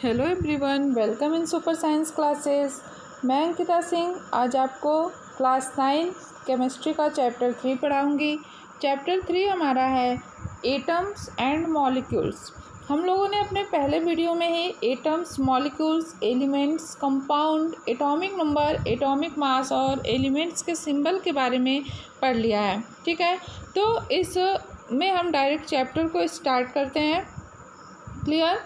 Hello everyone, welcome in super science classes. मैं अंकिता सिंह आज आपको क्लास 9 केमिस्ट्री का चैप्टर 3 पढ़ाऊंगी। चैप्टर 3 हमारा है एटम्स एंड मॉलिक्यूल्स। हम लोगों ने अपने पहले वीडियो में ही atoms, molecules, elements, compound, atomic number, atomic mass और एलिमेंट्स के सिंबल के बारे में पढ़ लिया है। ठीक है, तो इस में हम डायरेक्ट चैप्टर को स्टार्ट करते हैं। Clear?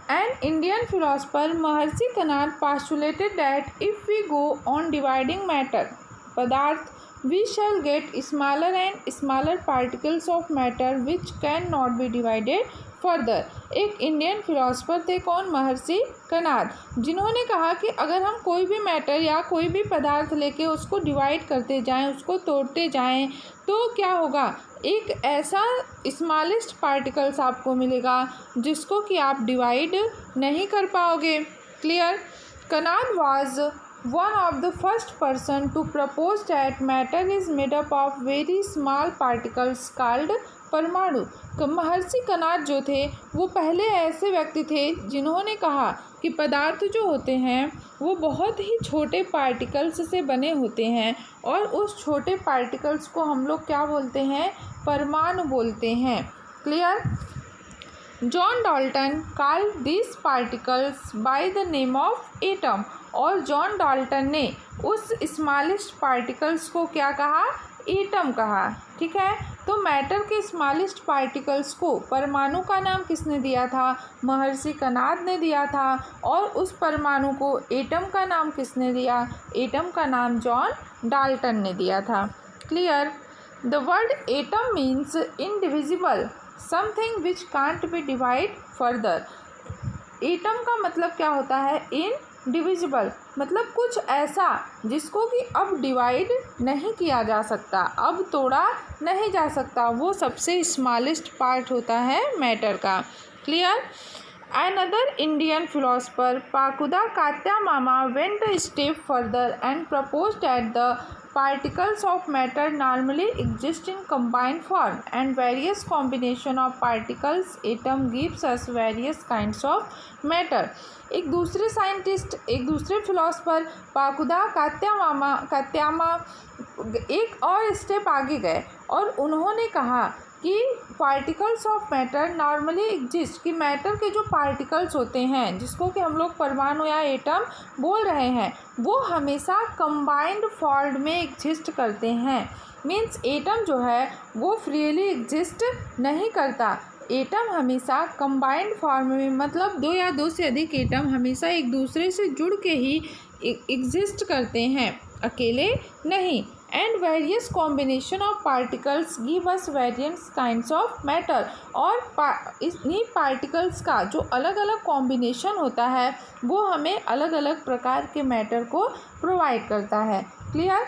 An Indian philosopher Maharshi Kanad postulated that if we go on dividing matter, padarth, we shall get smaller and smaller particles of matter which cannot be divided further। एक Indian philosopher थे, कौन? महर्षि कनाद, जिन्होंने कहा कि अगर हम कोई भी मैटर या कोई भी पदार्थ लेके उसको डिवाइड करते जाएं, उसको तोड़ते जाएं, तो क्या होगा? एक ऐसा स्मॉलेस्ट पार्टिकल्स आपको मिलेगा जिसको कि आप डिवाइड नहीं कर पाओगे। Clear? Kanad was one of the first person to propose that matter is made up of very small particles called परमाणु। महर्षि कनाद जो थे वो पहले ऐसे व्यक्ति थे जिन्होंने कहा कि पदार्थ जो होते हैं वो बहुत ही छोटे पार्टिकल्स से बने होते हैं और उस छोटे पार्टिकल्स को हम लोग क्या बोलते हैं? परमाणु बोलते हैं। Clear? John Dalton called this particles by the name of atom. और जॉन डाल्टन ने उस स्मॉलेस्ट पार्टिकल्स को क्या कहा? एटम कहा। ठीक है, तो मैटर के स्मॉलेस्ट पार्टिकल्स को परमाणु का नाम किसने दिया था? महर्षि कनाद ने दिया था। और उस परमाणु को एटम का नाम किसने दिया? एटम का नाम जॉन डाल्टन ने दिया था। Clear? The word atom means indivisible, something which can't be divide further. Atom का मतलब क्या होता है? इनडिविजिबल, मतलब कुछ ऐसा जिसको कि अब डिवाइड नहीं किया जा सकता, अब तोड़ा नहीं जा सकता, वो सबसे स्मॉलेस्ट पार्ट होता है मैटर का। Clear? Another Indian philosopher, Pakuda Katyamama, went a step further and proposed that the particles of matter normally exist in combined form and various combination of particles atom gives us various kinds of matter। एक दूसरे scientist, एक दूसरे philosopher पाकुदा कात्यामा एक और step आगे गए और उन्होंने कहा कि particles of matter normally exist, कि मैटर के जो पार्टिकल्स होते हैं जिसको कि हम लोग परमाणु या एटम बोल रहे हैं, वो हमेशा कंबाइंड फॉर्म में एग्जिस्ट करते हैं। मीन्स एटम जो है वो फ्रीली एग्जिस्ट नहीं करता। एटम हमेशा कंबाइंड फॉर्म में, मतलब दो या दो से अधिक एटम हमेशा एक दूसरे से जुड़ के ही एग्जिस्ट करते हैं, अकेले नहीं। And various combination of particles give us various kinds of matter. और इन्हीं पार्टिकल्स का जो अलग अलग कॉम्बिनेशन होता है वो हमें अलग अलग प्रकार के मैटर को प्रोवाइड करता है। क्लियर?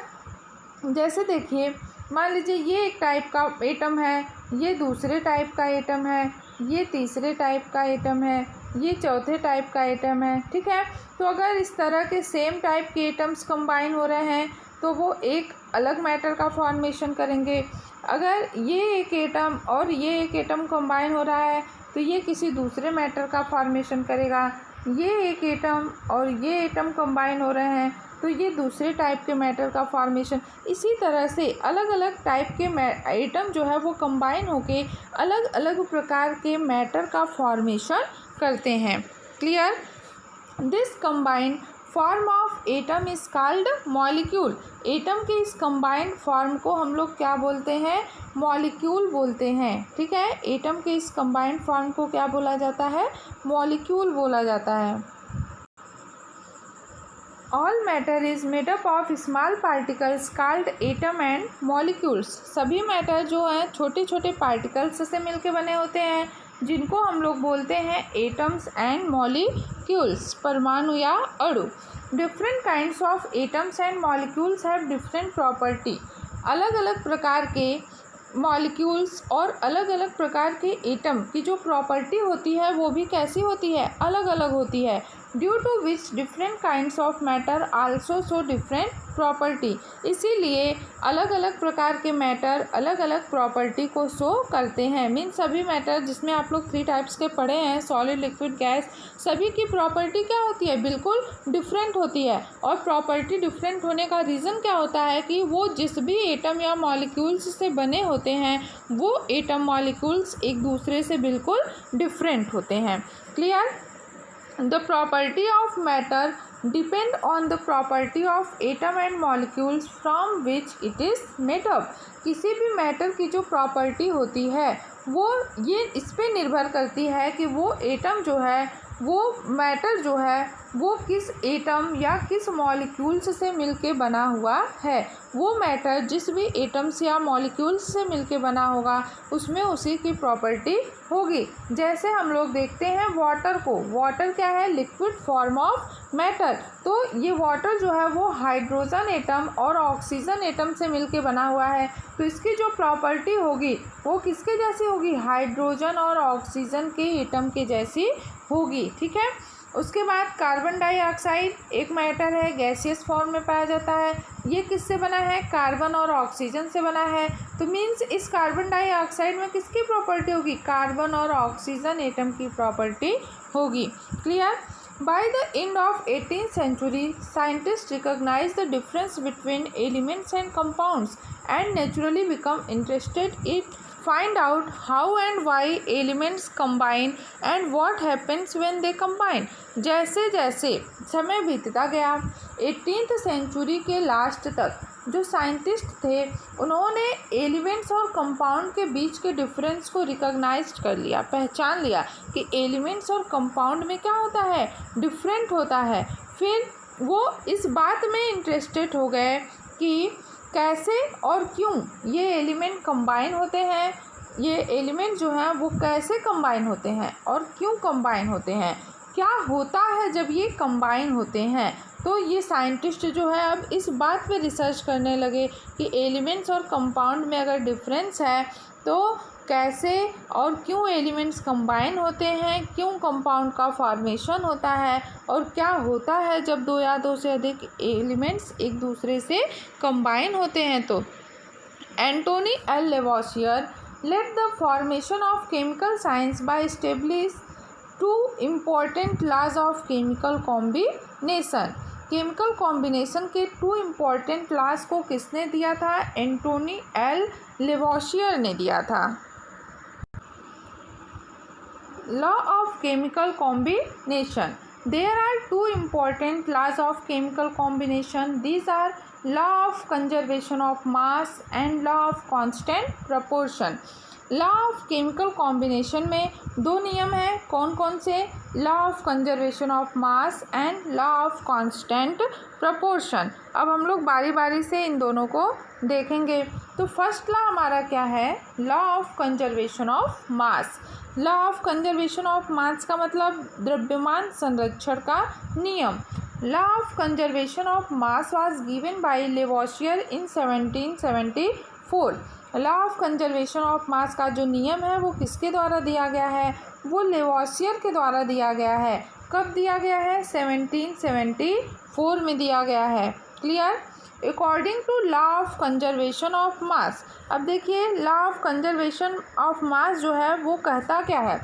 जैसे देखिए, मान लीजिए ये एक टाइप का एटम है, ये दूसरे टाइप का एटम है, ये तीसरे टाइप का एटम है, ये चौथे टाइप का एटम है। ठीक है, तो अगर इस तरह के सेम टाइप के एटम्स कंबाइन हो रहे हैं तो वो एक अलग मैटर का फॉर्मेशन करेंगे। अगर ये एक एटम और ये एक एटम कंबाइन हो रहा है तो ये किसी दूसरे मैटर का फॉर्मेशन करेगा। ये एक एटम और ये एटम कंबाइन हो रहे हैं तो ये दूसरे टाइप के मैटर का फॉर्मेशन। इसी तरह से अलग अलग टाइप के एटम जो है वो कंबाइन होके अलग अलग प्रकार के मैटर का फॉर्मेशन करते हैं। Clear? This combined form of atom is called molecule. Atom के इस कंबाइंड फॉर्म को हम लोग क्या बोलते हैं? मॉलिक्यूल बोलते हैं। ठीक है, एटम के इस कंबाइंड फॉर्म को क्या बोला जाता है? मॉलिक्यूल बोला जाता है। All matter is made up of small particles called atom and molecules. सभी मैटर जो हैं छोटे छोटे पार्टिकल्स से मिलके बने होते हैं जिनको हम लोग बोलते हैं एटम्स एंड मॉलिक्यूल्स, परमाणु या अणु। Different kinds of atoms and molecules have different property. अलग अलग प्रकार के मॉलिक्यूल्स और अलग अलग प्रकार के एटम की जो प्रॉपर्टी होती है वो भी कैसी होती है? अलग अलग होती है। Due to which different kinds of matter also show different property. इसीलिए अलग अलग प्रकार के मैटर अलग अलग प्रॉपर्टी को शो करते हैं। मीन सभी मैटर जिसमें आप लोग 3 टाइप्स के पढ़े हैं, सॉलिड, लिक्विड, गैस, सभी की प्रॉपर्टी क्या होती है, बिल्कुल डिफरेंट होती है। और प्रॉपर्टी डिफरेंट होने का रीज़न क्या होता है कि वो जिस भी एटम या मॉलिक्यूल्स से बने होते हैं वो एटम मॉलिक्यूल्स एक दूसरे से बिल्कुल डिफरेंट होते हैं। Clear? The property of matter depend on the property of atom and molecules from which it is made up. किसी भी मैटर की जो प्रॉपर्टी होती है वो ये इस पे निर्भर करती है कि वो एटम जो है, वो मैटर जो है वो किस एटम या किस मॉलिक्यूल्स से मिलके बना हुआ है। वो मैटर जिस भी एटम्स या मॉलिक्यूल्स से मिलके बना होगा उसमें उसी की प्रॉपर्टी होगी। जैसे हम लोग देखते हैं वाटर को, वाटर क्या है, लिक्विड फॉर्म ऑफ मैटर। तो ये वाटर जो है वो हाइड्रोजन एटम और ऑक्सीजन एटम से मिलके बना हुआ है, तो इसकी जो प्रॉपर्टी होगी वो किसके जैसी होगी, हाइड्रोजन और ऑक्सीजन के एटम के जैसी होगी। ठीक है। उसके बाद कार्बन डाइऑक्साइड एक मैटर है, गैसियस फॉर्म में पाया जाता है। ये किससे बना है, कार्बन और ऑक्सीजन से बना है। तो मीन्स इस कार्बन डाइऑक्साइड में किसकी प्रॉपर्टी होगी, कार्बन और ऑक्सीजन एटम की प्रॉपर्टी होगी। Clear? By the end of 18th century, scientists recognized the difference between elements and compounds and naturally become interested in find out how and why elements combine and what happens when they combine। जैसे जैसे समय बीतता गया 18th century के last तक जो scientist थे उन्होंने एलिमेंट्स और कंपाउंड के बीच के डिफरेंस को रिकॉग्नाइज कर लिया, पहचान लिया कि एलिमेंट्स और कंपाउंड में क्या होता है, डिफरेंट होता है। फिर वो इस बात में इंटरेस्टेड हो गए कि कैसे और क्यों ये एलिमेंट कंबाइन होते हैं, ये एलिमेंट जो हैं वो कैसे कंबाइन होते हैं और क्यों कंबाइन होते हैं, क्या होता है जब ये कंबाइन होते हैं। तो ये साइंटिस्ट जो है अब इस बात पे रिसर्च करने लगे कि एलिमेंट्स और कंपाउंड में अगर डिफरेंस है तो कैसे और क्यों एलिमेंट्स कंबाइन होते हैं, क्यों कंपाउंड का फॉर्मेशन होता है और क्या होता है जब 2 या 2 से अधिक एलिमेंट्स एक दूसरे से कंबाइन होते हैं। तो Antoine L Lavoisier led the formation of chemical science by establish 2 important laws of chemical combination। Chemical combination के 2 इम्पॉर्टेंट लॉज को किसने दिया था, एंटोनी एल लेवोसियर ने दिया था। Law of chemical combination, there are 2 important laws of chemical combination। These are law of conservation of mass and law of constant proportion। Law of chemical combination में 2 नियम हैं, कौन कौन से, law of conservation of mass and law of constant proportion. अब हम लोग बारी बारी से इन दोनों को देखेंगे। तो फर्स्ट लॉ हमारा क्या है, law of conservation of mass. Law of conservation of mass का मतलब द्रव्यमान संरक्षण का नियम। Law of conservation of mass was given by Lavoisier in 1774। Law of conservation of mass का जो नियम है वो किसके द्वारा दिया गया है, वो लेवोसियर के द्वारा दिया गया है। कब दिया गया है, 1774 में दिया गया है। Clear? According to law of conservation of mass, अब देखिए law of conservation of mass जो है वो कहता क्या है,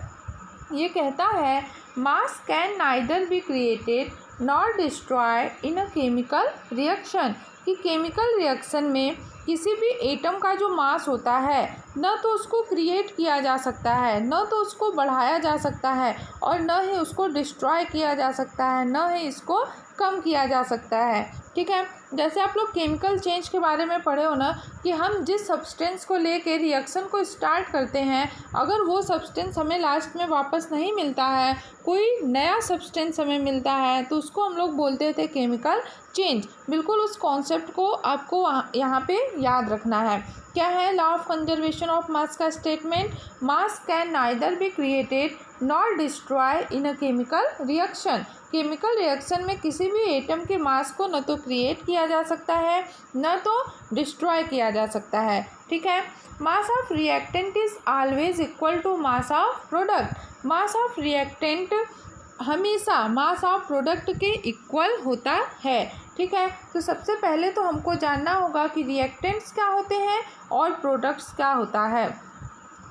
ये कहता है mass can neither be created not destroy in a chemical reaction, कि केमिकल रिएक्शन में किसी भी एटम का जो मास होता है न तो उसको क्रिएट किया जा सकता है, न तो उसको बढ़ाया जा सकता है और न ही उसको डिस्ट्रॉय किया जा सकता है, न ही इसको कम किया जा सकता है। ठीक है, जैसे आप लोग केमिकल चेंज के बारे में पढ़े हो ना कि हम जिस सब्सटेंस को लेके रिएक्शन को स्टार्ट करते हैं अगर वो सब्सटेंस हमें लास्ट में वापस नहीं मिलता है, कोई नया सब्सटेंस हमें मिलता है तो उसको हम लोग बोलते थे केमिकल चेंज। बिल्कुल उस कॉन्सेप्ट को आपको यहाँ पे याद रखना है। क्या है law of conservation of mass का statement, mass can neither be created not destroy in a chemical reaction. Chemical reaction में किसी भी एटम के मास को न तो क्रिएट किया जा सकता है न तो डिस्ट्रॉय किया जा सकता है। ठीक है, mass of reactant is always equal to mass of product. Mass of reactant हमेशा मास ऑफ प्रोडक्ट के इक्वल होता है। ठीक है, तो सबसे पहले तो हमको जानना होगा कि रिएक्टेंट्स क्या होते हैं और प्रोडक्ट्स क्या होता है।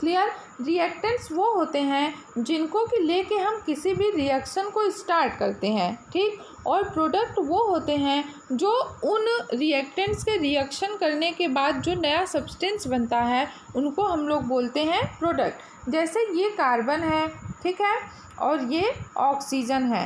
क्लियर। रिएक्टेंट्स वो होते हैं जिनको कि लेके हम किसी भी रिएक्शन को स्टार्ट करते हैं। ठीक। और प्रोडक्ट वो होते हैं जो उन रिएक्टेंट्स के रिएक्शन करने के बाद जो नया सब्सटेंस बनता है उनको हम लोग बोलते हैं प्रोडक्ट। जैसे ये कार्बन है, ठीक है, और ये ऑक्सीजन है।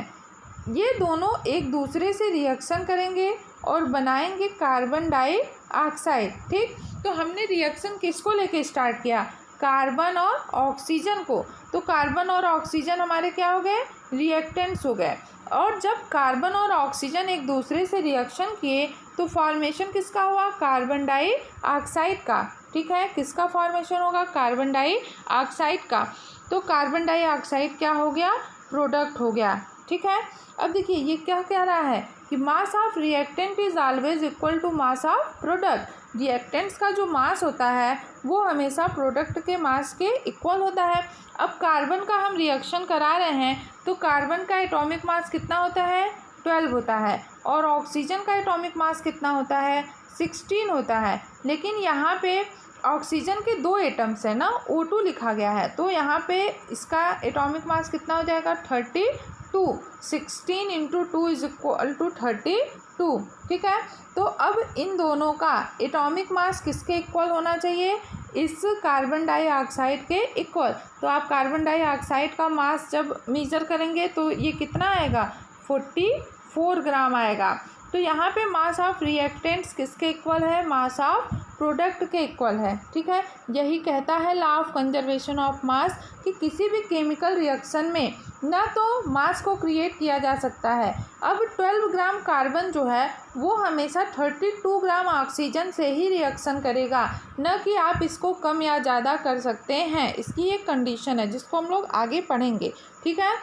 ये दोनों एक दूसरे से रिएक्शन करेंगे और बनाएंगे कार्बन डाइऑक्साइड। ठीक। तो हमने रिएक्शन किसको लेके स्टार्ट किया? कार्बन और ऑक्सीजन को। तो कार्बन और ऑक्सीजन हमारे क्या हो गए? रिएक्टेंट्स हो गए। और जब कार्बन और ऑक्सीजन एक दूसरे से रिएक्शन किए तो फॉर्मेशन किसका हुआ? कार्बन डाइऑक्साइड का। ठीक है, किसका फॉर्मेशन होगा? कार्बन डाइऑक्साइड का। तो कार्बन डाइऑक्साइड क्या हो गया? प्रोडक्ट हो गया। ठीक है। अब देखिए ये क्या कह रहा है कि mass of reactant is always equal to mass of product. Reactants का जो मास होता है वो हमेशा प्रोडक्ट के मास के इक्वल होता है। अब कार्बन का हम रिएक्शन करा रहे हैं तो कार्बन का एटॉमिक मास कितना होता है? 12 होता है। और ऑक्सीजन का एटॉमिक मास कितना होता है? 16 होता है। लेकिन यहाँ पे ऑक्सीजन के 2 एटम्स है ना, O2 लिखा गया है, तो यहाँ पे इसका एटॉमिक मास कितना हो जाएगा? 32। 16 इंटू 2 इज इक्वल टू 32। ठीक है। तो अब इन दोनों का एटॉमिक मास किसके इक्वल होना चाहिए? इस कार्बन डाइऑक्साइड के इक्वल। तो आप कार्बन डाइऑक्साइड का मास जब मेजर करेंगे तो ये कितना आएगा? 44 ग्राम आएगा। तो यहाँ पे मास ऑफ रिएक्टेंट्स किसके इक्वल है? मास ऑफ प्रोडक्ट के इक्वल है। ठीक है, यही कहता है लॉ ऑफ कंजर्वेशन ऑफ मास कि किसी भी केमिकल रिएक्शन में ना तो मास को क्रिएट किया जा सकता है। अब 12 ग्राम कार्बन जो है वो हमेशा 32 ग्राम ऑक्सीजन से ही रिएक्शन करेगा, न कि आप इसको कम या ज़्यादा कर सकते हैं। इसकी एक कंडीशन है जिसको हम लोग आगे पढ़ेंगे। ठीक है,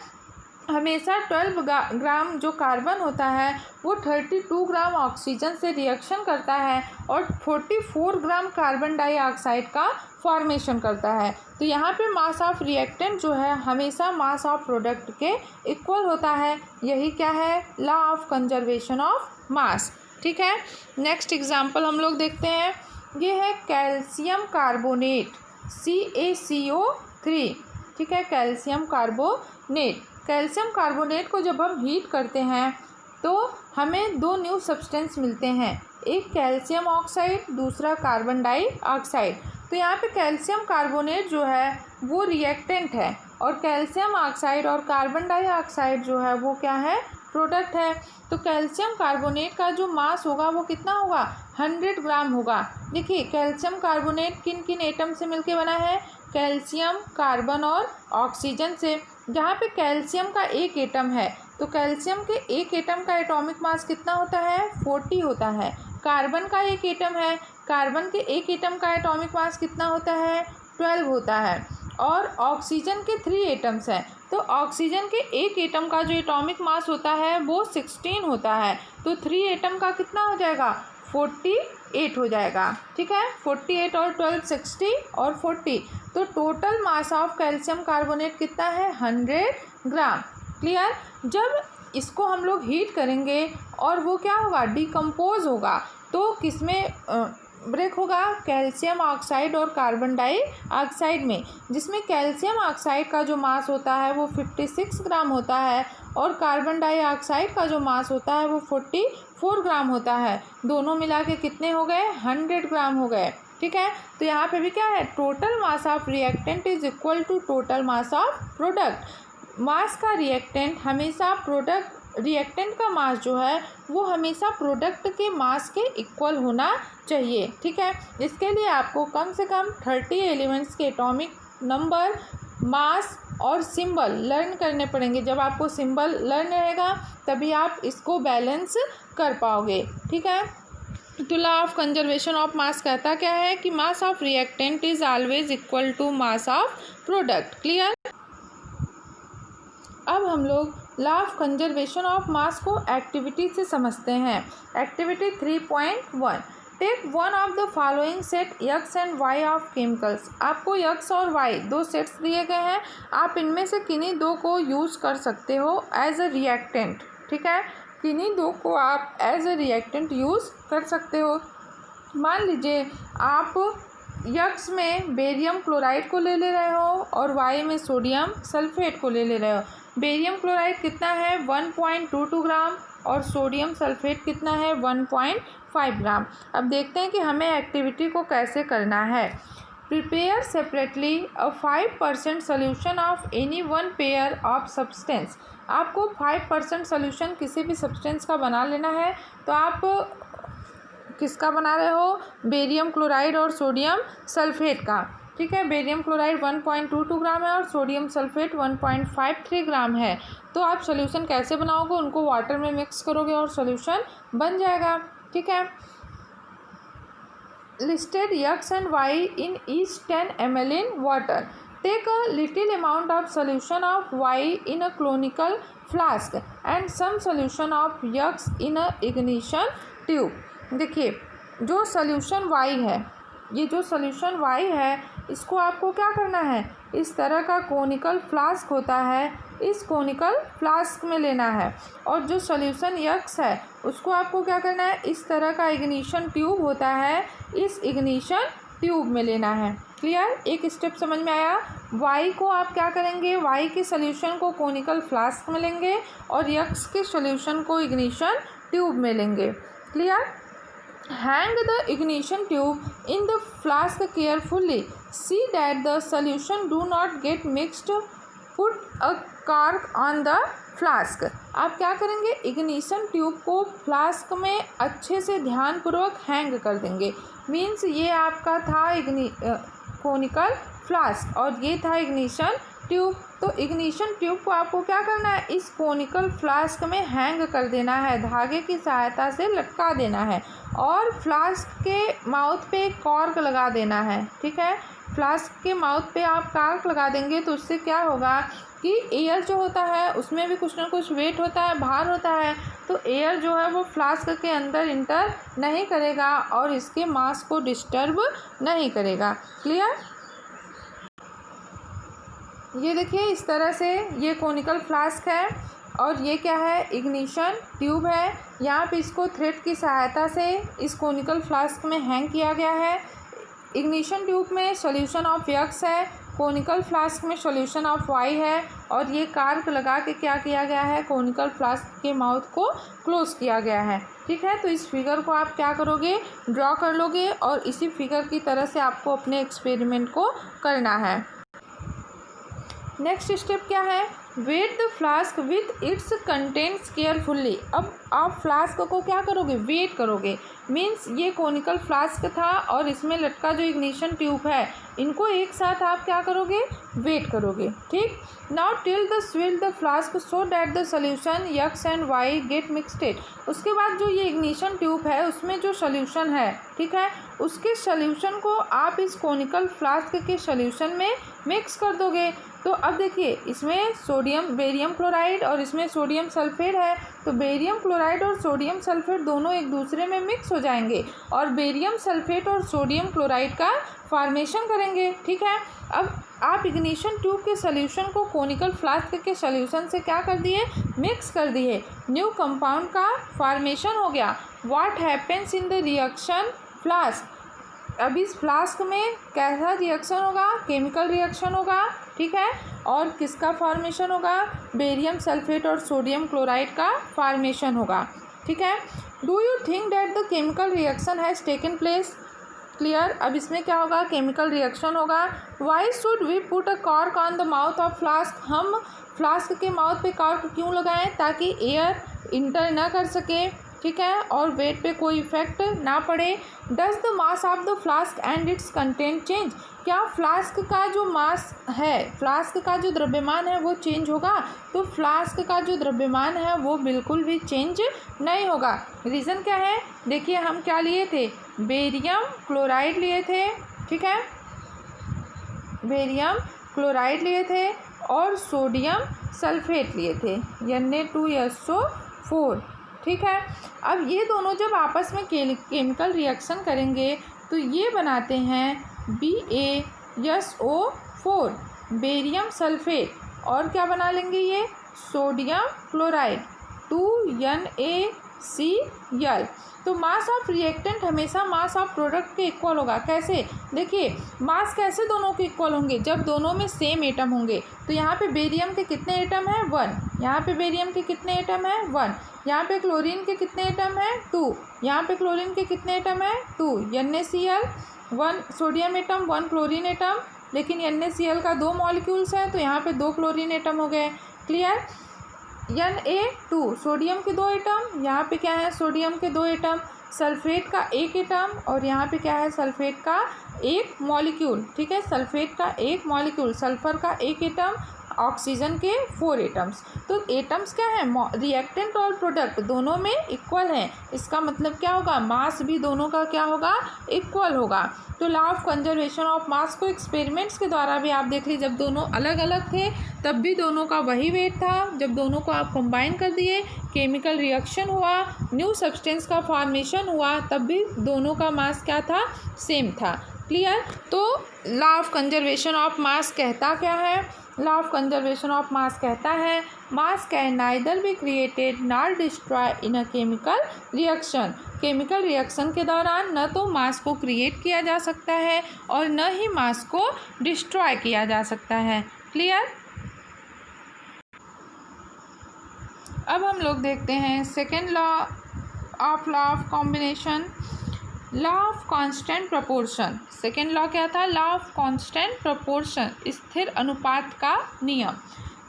हमेशा 12 ग्राम जो कार्बन होता है वो 32 ग्राम ऑक्सीजन से रिएक्शन करता है और 44 ग्राम कार्बन डाइऑक्साइड का फॉर्मेशन करता है। तो यहाँ पे मास ऑफ रिएक्टेंट जो है हमेशा मास ऑफ प्रोडक्ट के इक्वल होता है। यही क्या है? लॉ ऑफ कंजर्वेशन ऑफ मास। ठीक है, नेक्स्ट एग्जांपल हम लोग देखते हैं। ये है कैल्शियम कार्बोनेट, CaCO3। ठीक है, कैल्शियम कार्बोनेट। कैल्शियम कार्बोनेट को जब हम हीट करते हैं तो हमें 2 न्यू सब्सटेंस मिलते हैं, एक कैल्शियम ऑक्साइड, दूसरा कार्बन डाइऑक्साइड। तो यहाँ पे कैल्शियम कार्बोनेट जो है वो रिएक्टेंट है और कैल्शियम ऑक्साइड और कार्बन डाइऑक्साइड जो है वो क्या है? प्रोडक्ट है। तो कैल्शियम कार्बोनेट का जो मास होगा वो कितना होगा? 100 ग्राम होगा। देखिए कैल्शियम कार्बोनेट किन किन एटम से मिलके बना है? कैल्शियम, कार्बन और ऑक्सीजन से। जहाँ पे कैल्शियम का एक एटम है तो कैल्शियम के एक एटम का एटॉमिक मास कितना होता है? 40 होता है। कार्बन का एक एटम है, कार्बन के एक एटम का एटॉमिक मास कितना होता है? 12 होता है। और ऑक्सीजन के 3 एटम्स हैं तो ऑक्सीजन के एक एटम का जो एटॉमिक मास होता है वो 16 होता है। तो 3 एटम का कितना हो जाएगा? 48 हो जाएगा। ठीक है, 48 और 12 60 और 40। तो total mass of calcium carbonate कितना है? 100 ग्राम। क्लियर। जब इसको हम लोग हीट करेंगे और वो क्या होगा? डिकम्पोज होगा। तो किसमें ब्रेक होगा? कैल्शियम ऑक्साइड और कार्बन डाइऑक्साइड में, जिसमें कैल्शियम ऑक्साइड का जो मास होता है वो 56 ग्राम होता है और कार्बन डाइऑक्साइड का जो मास होता है वो 44 ग्राम होता है। दोनों मिला के कितने हो गए? 100 ग्राम हो गए। ठीक है, तो यहाँ पे भी क्या है? Total mass of reactant is equal to total mass of product. Mass का रिएक्टेंट हमेशा रिएक्टेंट का मास जो है वो हमेशा प्रोडक्ट के मास के इक्वल होना चाहिए। ठीक है, इसके लिए आपको कम से कम 30 एलिमेंट्स के एटॉमिक नंबर, मास और सिंबल लर्न करने पड़ेंगे। जब आपको सिंबल लर्न रहेगा तभी आप इसको बैलेंस कर पाओगे। ठीक है, तो law of conservation of mass कहता क्या है कि mass of reactant is always equal to mass of product. Clear. अब हम लोग law of conservation of mass को एक्टिविटी से समझते हैं। Activity 3.1, take one of the following set X and Y of chemicals. आपको X और Y दो सेट्स दिए गए हैं, आप इनमें से किन्हीं दो को यूज़ कर सकते हो एज अ रिएक्टेंट। ठीक है, किन्हीं दो को आप एज अ रिएक्टेंट यूज़ कर सकते हो। मान लीजिए आप X में बेरियम क्लोराइड को ले रहे हो और Y में सोडियम सल्फेट को ले रहे हो। बेरियम क्लोराइड कितना है 1.22 ग्राम और सोडियम सल्फेट कितना है 1.5 ग्राम। अब देखते हैं कि हमें एक्टिविटी को कैसे करना है। Prepare separately a 5% solution of any one pair of substance. आपको 5% सोल्यूशन किसी भी सब्सटेंस का बना लेना है। तो आप किसका बना रहे हो, बेरियम क्लोराइड और सोडियम सल्फेट का। ठीक है, बेरियम क्लोराइड 1.22 ग्राम है और सोडियम सल्फेट 1.53 ग्राम है। तो आप सॉल्यूशन कैसे बनाओगे, उनको वाटर में मिक्स करोगे और सॉल्यूशन बन जाएगा। ठीक है, listed X and Y in each 10 ml in water. Take a little amount of solution of Y in a conical flask and some solution of X in a ignition tube. देखिए, जो solution Y है, ये जो solution Y है, इसको आपको क्या करना है, इस तरह का कोनिकल फ्लास्क होता है, इस कोनिकल फ्लास्क में लेना है। और जो सॉल्यूशन X है, उसको आपको क्या करना है, इस तरह का इग्निशन ट्यूब होता है, इस इग्निशन ट्यूब में लेना है। क्लियर, एक स्टेप समझ में आया। Y को आप क्या करेंगे, Y के सॉल्यूशन को कोनिकल फ्लास्क में लेंगे और X के सॉल्यूशन को इग्निशन ट्यूब में लेंगे। Clear. Hang the ignition tube in the flask carefully. See that the solution do not get mixed. Put a cork on the flask. आप क्या करेंगे, इग्निशन ट्यूब को फ्लास्क में अच्छे से ध्यानपूर्वक हैंग कर देंगे। मीन्स ये आपका था कोनिकल फ्लास्क और ये था इग्निशन ट्यूब। तो इग्निशन ट्यूब को आपको क्या करना है, इस कोनिकल फ्लास्क में हैंग कर देना है, धागे की सहायता से लटका देना है और फ्लास्क के माउथ पे एक कॉर्क लगा देना है। ठीक है, फ्लास्क के माउथ पे आप कॉर्क लगा देंगे तो उससे क्या होगा कि एयर जो होता है उसमें भी कुछ ना कुछ वेट होता है, भार होता है, तो एयर जो है वो फ्लास्क के अंदर इंटर नहीं करेगा और इसके मास को डिस्टर्ब नहीं करेगा। क्लियर। ये देखिए, इस तरह से ये कोनिकल फ्लास्क है और ये क्या है, इग्निशन ट्यूब है। यहाँ पे इसको थ्रेड की सहायता से इस कोनिकल फ्लास्क में हैंग किया गया है। इग्निशन ट्यूब में सॉल्यूशन ऑफ X है, कोनिकल फ्लास्क में सॉल्यूशन ऑफ Y है और ये कार्क लगा के क्या किया गया है, कोनिकल फ्लास्क के माउथ को क्लोज किया गया है। ठीक है, तो इस फिगर को आप क्या करोगे, ड्रॉ कर लोगे और इसी फिगर की तरह से आपको अपने एक्सपेरिमेंट को करना है। नेक्स्ट स्टेप क्या है, weigh the flask with its contents carefully. अब आप फ्लास्क को क्या करोगे, वेट करोगे। मीन्स ये कोनिकल फ्लास्क था और इसमें लटका जो इग्निशन ट्यूब है, इनको एक साथ आप क्या करोगे, वेट करोगे। ठीक, now till the swirl the flask so that the solution X and Y get mixed. उसके बाद जो ये इग्निशन ट्यूब है उसमें जो सोल्यूशन है, ठीक है, उसके सोल्यूशन को आप इस कोनिकल फ्लास्क के सोल्यूशन में मिक्स कर दोगे। तो अब देखिए, इसमें बेरियम क्लोराइड और इसमें सोडियम सल्फेट है, तो बेरियम क्लोराइड और सोडियम सल्फेट दोनों एक दूसरे में मिक्स हो जाएंगे और बेरियम सल्फेट और सोडियम क्लोराइड का फॉर्मेशन करेंगे। ठीक है, अब आप इग्निशन ट्यूब के सॉल्यूशन को कोनिकल फ्लास्क के सॉल्यूशन से क्या कर दिए, मिक्स कर दिए, न्यू कंपाउंड का फॉर्मेशन हो गया। What happens in the reaction flask. अब इस फ्लास्क में कैसा रिएक्शन होगा, केमिकल रिएक्शन होगा। ठीक है, और किसका फॉर्मेशन होगा, बेरियम सल्फेट और सोडियम क्लोराइड का फॉर्मेशन होगा। ठीक है, do you think that the chemical reaction has taken place. Clear, अब इसमें क्या होगा, केमिकल रिएक्शन होगा। Why should we put a cork on the mouth of flask. हम फ्लास्क के माउथ पे कॉर्क क्यों लगाएं, ताकि एयर इंटर ना कर सके। ठीक है, और वेट पे कोई इफेक्ट ना पड़े। Does the mass of the flask and it's content change. क्या फ्लास्क का जो मास है, फ्लास्क का जो द्रव्यमान है वो चेंज होगा। तो फ्लास्क का जो द्रव्यमान है वो बिल्कुल भी चेंज नहीं होगा। रीज़न क्या है, देखिए हम क्या लिए थे, बेरियम क्लोराइड लिए थे। ठीक है, बेरियम क्लोराइड लिए थे और सोडियम सल्फेट लिए थे, Na2SO4। ठीक है। अब ये दोनों जब आपस में केमिकल रिएक्शन करेंगे तो ये बनाते हैं BaSO4 बेरियम सल्फेट, और क्या बना लेंगे ये सोडियम क्लोराइड 2NaCl। तो मास ऑफ रिएक्टेंट हमेशा मास ऑफ प्रोडक्ट के इक्वल होगा। कैसे, देखिए मास कैसे दोनों के इक्वल होंगे, जब दोनों में सेम एटम होंगे। तो यहाँ पे बेरियम के कितने एटम हैं 1, यहाँ पे बेरियम के कितने एटम हैं 1, यहाँ पे क्लोरीन के कितने एटम हैं 2, यहाँ पे क्लोरीन के कितने एटम हैं 2, NaCl 1 sodium atom 1 chlorine atom, लेकिन NaCl का 2 मॉलिक्यूल्स हैं तो यहाँ पे 2 क्लोरीन एटम हो गए। क्लियर। Na2 सोडियम के 2 एटम, यहाँ पे क्या है सोडियम के 2 एटम, सल्फेट का 1 एटम, और यहाँ पे क्या है सल्फेट का 1 मॉलिक्यूल। ठीक है, सल्फेट का 1 मॉलिक्यूल, सल्फर का 1 एटम, ऑक्सीजन के 4 एटम्स। तो एटम्स क्या है, रिएक्टेंट और प्रोडक्ट दोनों में इक्वल हैं। इसका मतलब क्या होगा, मास भी दोनों का क्या होगा, इक्वल होगा। तो law of conservation of mass को एक्सपेरिमेंट्स के द्वारा भी आप देख लीजिए, जब दोनों अलग अलग थे तब भी दोनों का वही वेट था, जब दोनों को आप कंबाइन कर दिए, केमिकल रिएक्शन हुआ, न्यू सब्सटेंस का फॉर्मेशन हुआ, तब भी दोनों का मास क्या था, सेम था। क्लियर। तो law of conservation of mass कहता क्या है, law of conservation of mass कहता है mass can neither be created nor destroy in a chemical reaction. Chemical reaction के दौरान न तो मास को क्रिएट किया जा सकता है और न ही मास को डिस्ट्रॉय किया जा सकता है। क्लियर। अब हम लोग देखते हैं second law of combination, law of constant proportion. Second law क्या था, लॉ ऑफ कांस्टेंट प्रपोर्शन, स्थिर अनुपात का नियम।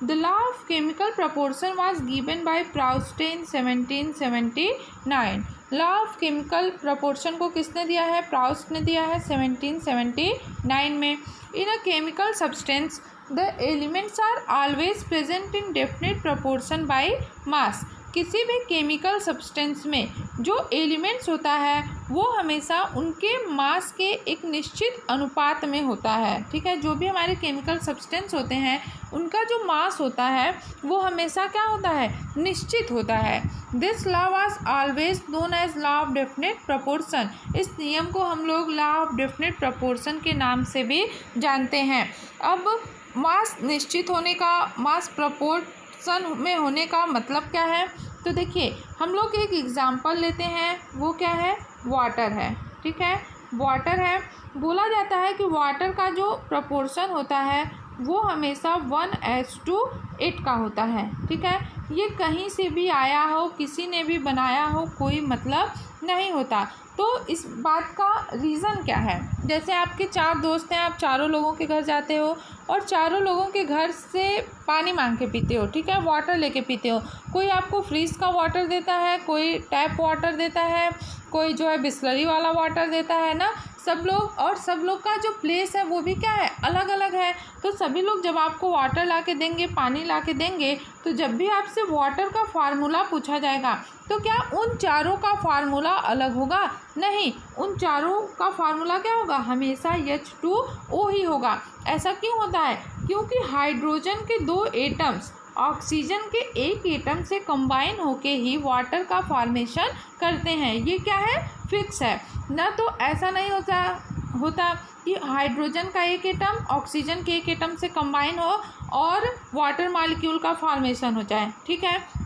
The law of chemical proportion was given by Proust in 1779। Law of chemical proportion को किसने दिया है, प्राउस्ट ने दिया है 1779 में। In a chemical substance the elements are always present in definite proportion by mass. किसी भी केमिकल सब्सटेंस में जो एलिमेंट्स होता है वो हमेशा उनके मास के एक निश्चित अनुपात में होता है। ठीक है, जो भी हमारे केमिकल सब्सटेंस होते हैं उनका जो मास होता है वो हमेशा क्या होता है, निश्चित होता है। This law was always known as law of definite proportion. इस नियम को हम लोग लॉ ऑफ डेफिनेट प्रपोर्शन के नाम से भी जानते हैं। अब मास निश्चित होने का, मास प्रपोर्शन में होने का मतलब क्या है, तो देखिए हम लोग एक एग्जांपल लेते हैं, वो क्या है, वाटर है। ठीक है, वाटर है, बोला जाता है कि वाटर का जो प्रपोर्शन होता है वो हमेशा 1:8 का होता है। ठीक है, ये कहीं से भी आया हो, किसी ने भी बनाया हो, कोई मतलब नहीं होता। तो इस बात का रीज़न क्या है, जैसे आपके 4 दोस्त हैं, आप चारों लोगों के घर जाते हो और चारों लोगों के घर से पानी मांग के पीते हो। ठीक है, वाटर लेके पीते हो। कोई आपको फ्रीज का वाटर देता है, कोई टैप वाटर देता है, कोई जो है बिस्लरी वाला वाटर देता है ना, सब लोग, और सब लोग का जो प्लेस है वो भी क्या है, अलग अलग है। तो सभी लोग जब आपको वाटर ला के देंगे, पानी ला के देंगे, तो जब भी आपसे वाटर का फार्मूला पूछा जाएगा तो क्या उन चारों का फार्मूला अलग होगा, नहीं, उन चारों का फार्मूला क्या होगा, हमेशा H2O ही होगा। ऐसा क्यों होता है, क्योंकि हाइड्रोजन के 2 एटम्स ऑक्सीजन के 1 एटम से कंबाइन होके ही वाटर का फॉर्मेशन करते हैं। ये क्या है, फिक्स है ना। तो ऐसा नहीं होता कि हाइड्रोजन का 1 एटम ऑक्सीजन के 1 एटम से कंबाइन हो और वाटर मॉलिक्यूल का फॉर्मेशन हो जाए। ठीक है,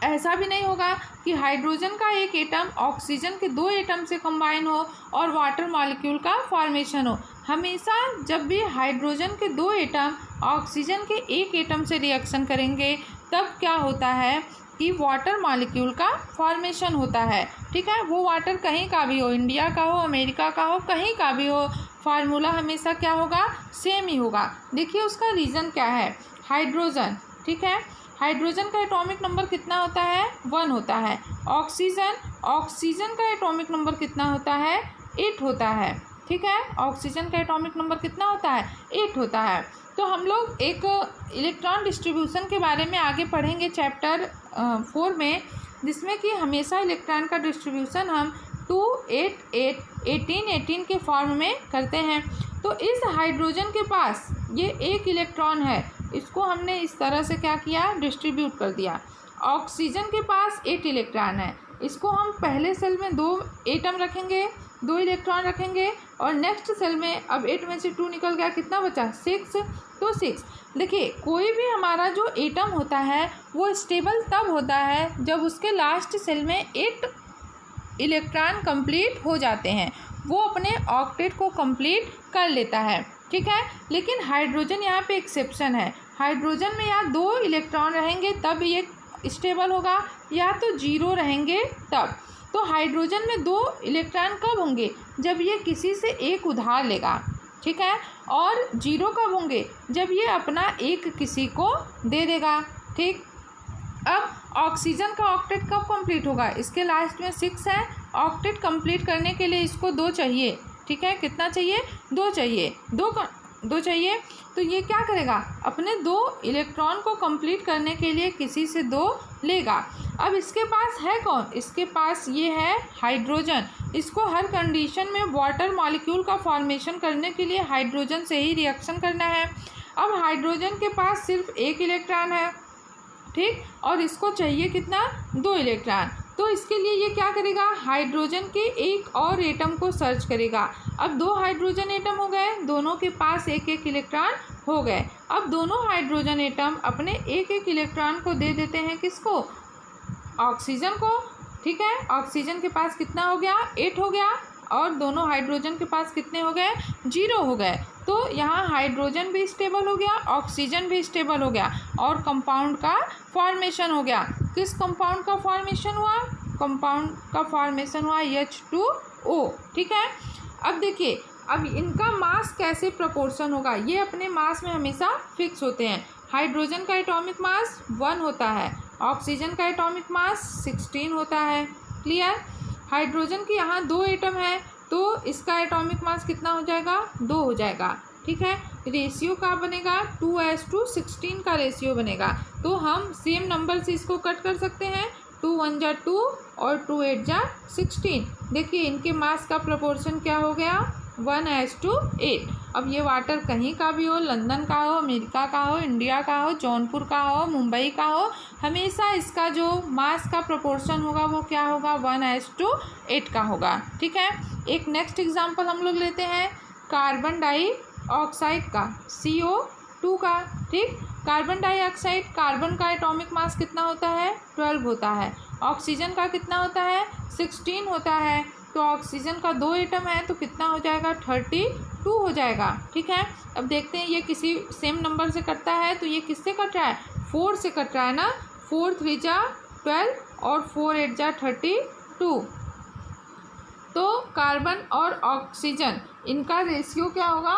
ऐसा भी नहीं होगा कि हाइड्रोजन का 1 एटम ऑक्सीजन के 2 एटम से कंबाइन हो और वाटर मॉलिक्यूल का फॉर्मेशन हो। हमेशा जब भी हाइड्रोजन के 2 एटम ऑक्सीजन के 1 एटम से रिएक्शन करेंगे तब क्या होता है कि वाटर मॉलिक्यूल का फॉर्मेशन होता है। ठीक है, वो वाटर कहीं का भी हो, इंडिया का हो, अमेरिका का हो, कहीं का भी हो, फार्मूला हमेशा क्या होगा, सेम ही होगा। देखिए उसका रीज़न क्या है, हाइड्रोजन। ठीक है, हाइड्रोजन का एटॉमिक नंबर कितना होता है, 1 होता है। ऑक्सीजन का एटॉमिक नंबर कितना होता है, 8 होता है। ठीक है, ऑक्सीजन का एटॉमिक नंबर कितना होता है, 8 होता है। तो हम लोग एक इलेक्ट्रॉन डिस्ट्रीब्यूशन के बारे में आगे पढ़ेंगे चैप्टर 4 में, जिसमें कि हमेशा इलेक्ट्रॉन का डिस्ट्रीब्यूशन हम 2, 8, 8, 18, 18 के फॉर्म में करते हैं। तो इस हाइड्रोजन के पास ये 1 इलेक्ट्रॉन है, इसको हमने इस तरह से क्या किया, डिस्ट्रीब्यूट कर दिया। ऑक्सीजन के पास 8 इलेक्ट्रॉन है, इसको हम पहले सेल में 2 एटम रखेंगे, 2 इलेक्ट्रॉन रखेंगे और नेक्स्ट सेल में अब 8 में से 2 निकल गया, कितना बचा 6, तो 6। देखिए कोई भी हमारा जो एटम होता है वो स्टेबल तब होता है जब उसके लास्ट सेल में 8 इलेक्ट्रॉन कंप्लीट हो जाते हैं, वो अपने ऑक्टेट को कंप्लीट कर लेता है, ठीक है। लेकिन हाइड्रोजन यहाँ पे एक्सेप्शन है, हाइड्रोजन में या 2 इलेक्ट्रॉन रहेंगे तब ये स्टेबल होगा या तो 0 रहेंगे तब। तो हाइड्रोजन में 2 इलेक्ट्रॉन कब होंगे, जब ये किसी से एक उधार लेगा, ठीक है, और 0 कब होंगे, जब ये अपना एक किसी को दे देगा, ठीक। अब ऑक्सीजन का ऑक्टेट कब कंप्लीट होगा, इसके लास्ट में 6 है, ऑक्टेट कंप्लीट करने के लिए इसको 2 चाहिए, ठीक है, कितना चाहिए 2 चाहिए, 2 चाहिए। तो ये क्या करेगा, अपने 2 इलेक्ट्रॉन को कंप्लीट करने के लिए किसी से 2 लेगा। अब इसके पास है कौन, इसके पास ये है हाइड्रोजन, इसको हर कंडीशन में वाटर मॉलिक्यूल का फॉर्मेशन करने के लिए हाइड्रोजन से ही रिएक्शन करना है। अब हाइड्रोजन के पास सिर्फ 1 इलेक्ट्रॉन है, ठीक, और इसको चाहिए कितना 2 इलेक्ट्रॉन। तो इसके लिए ये क्या करेगा, हाइड्रोजन के एक और एटम को सर्च करेगा। अब 2 हाइड्रोजन एटम हो गए, दोनों के पास 1-1 इलेक्ट्रॉन हो गए। अब दोनों हाइड्रोजन एटम अपने 1-1 इलेक्ट्रॉन को दे देते हैं, किसको, ऑक्सीजन को, ठीक है। ऑक्सीजन के पास कितना हो गया 8 हो गया और दोनों हाइड्रोजन के पास कितने हो गए 0 हो गए। तो यहाँ हाइड्रोजन भी स्टेबल हो गया, ऑक्सीजन भी स्टेबल हो गया और कंपाउंड का फॉर्मेशन हो गया। किस कंपाउंड का फॉर्मेशन हुआ, कंपाउंड का फॉर्मेशन हुआ H2O, ठीक है। अब देखिए अब इनका मास कैसे प्रोपोर्शन होगा, ये अपने मास में हमेशा फिक्स होते हैं। हाइड्रोजन का एटॉमिक मास 1 होता है, ऑक्सीजन का एटॉमिक मास 16 होता है, क्लियर। हाइड्रोजन की यहाँ 2 एटम है तो इसका एटॉमिक मास कितना हो जाएगा 2 हो जाएगा, ठीक है। रेशियो का बनेगा 2:16 का रेशियो बनेगा। तो हम सेम नंबर से इसको कट कर सकते हैं, 2 1 जा 2 और 2 8 जा 16। देखिए इनके मास का प्रोपोर्शन क्या हो गया 1:8। अब ये वाटर कहीं का भी हो, लंदन का हो, अमेरिका का हो, इंडिया का हो, जौनपुर का हो, मुंबई का हो, हमेशा इसका जो मास का प्रोपोर्शन होगा वो क्या होगा 1:8 का होगा, ठीक है। एक नेक्स्ट एग्जांपल हम लोग लेते हैं कार्बन डाइऑक्साइड का, CO2 का, ठीक। कार्बन डाइऑक्साइड, कार्बन का एटॉमिक मास कितना होता है 12 होता है, ऑक्सीजन का कितना होता है 16 होता है। तो ऑक्सीजन का 2 एटम है तो कितना हो जाएगा 32 हो जाएगा, ठीक है। अब देखते हैं ये किसी सेम नंबर से कटता है तो ये किससे कट रहा है 4 से कट रहा है ना, 4 3 जा 12 और 4 8 जा 32। तो कार्बन और ऑक्सीजन इनका रेशियो क्या होगा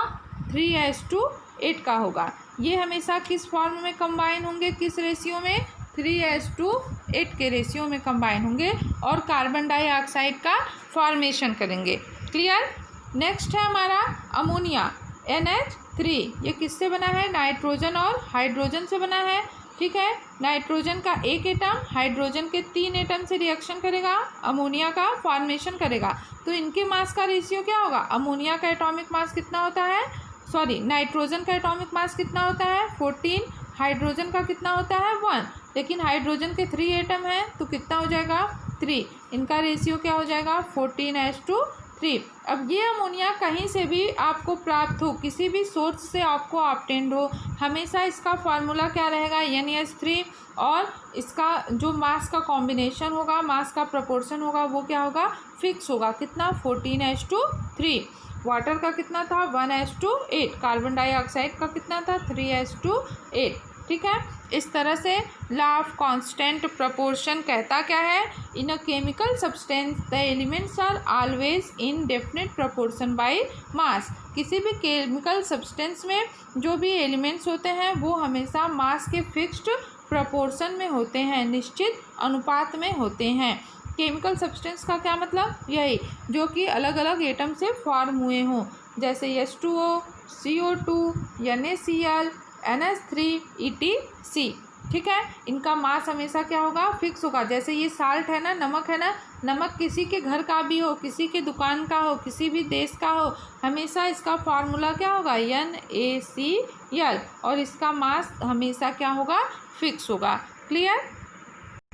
3:8 का होगा। ये हमेशा किस फॉर्म में कंबाइन होंगे, किस रेशियो में 3:8 के रेशियो में कंबाइन होंगे और कार्बन डाइऑक्साइड का फॉर्मेशन करेंगे, क्लियर। नेक्स्ट है हमारा अमोनिया NH3, ये किससे बना है नाइट्रोजन और हाइड्रोजन से बना है, ठीक है। नाइट्रोजन का 1 एटम हाइड्रोजन के 3 एटम से रिएक्शन करेगा, अमोनिया का फॉर्मेशन करेगा। तो इनके मास का रेशियो क्या होगा, अमोनिया का एटॉमिक मास कितना होता है, सॉरी नाइट्रोजन का एटॉमिक मास कितना होता है 14, हाइड्रोजन का कितना होता है 1, लेकिन हाइड्रोजन के 3 एटम हैं तो कितना हो जाएगा 3, इनका रेशियो क्या हो जाएगा 14:3। अब ये अमोनिया कहीं से भी आपको प्राप्त हो, किसी भी सोर्स से आपको ऑब्टेन्ड हो, हमेशा इसका फार्मूला क्या रहेगा NH3 और इसका जो मास का कॉम्बिनेशन होगा, मास का प्रोपोर्शन होगा वो क्या होगा फिक्स होगा, कितना 14:3। वाटर का कितना था 1:8, कार्बन डाइऑक्साइड का कितना था 3:8, ठीक है। इस तरह से लॉ ऑफ कांस्टेंट प्रोपोर्शन कहता क्या है, in a chemical substance the elements are always in definite proportion by mass. किसी भी केमिकल सब्सटेंस में जो भी एलिमेंट्स होते हैं वो हमेशा मास के फिक्स्ड प्रोपोर्शन में होते हैं, निश्चित अनुपात में होते हैं। केमिकल सब्सटेंस का क्या मतलब, यही जो कि अलग अलग एटम से फॉर्म हुए हों, जैसे H2O, CO2, NaCl, NH3 ETC, ठीक है। इनका मास हमेशा क्या होगा फिक्स होगा। जैसे ये साल्ट है ना, नमक है ना, नमक किसी के घर का भी हो, किसी के दुकान का हो, किसी भी देश का हो, हमेशा इसका फार्मूला क्या होगा NaCl और इसका मास हमेशा क्या होगा फिक्स होगा, क्लियर।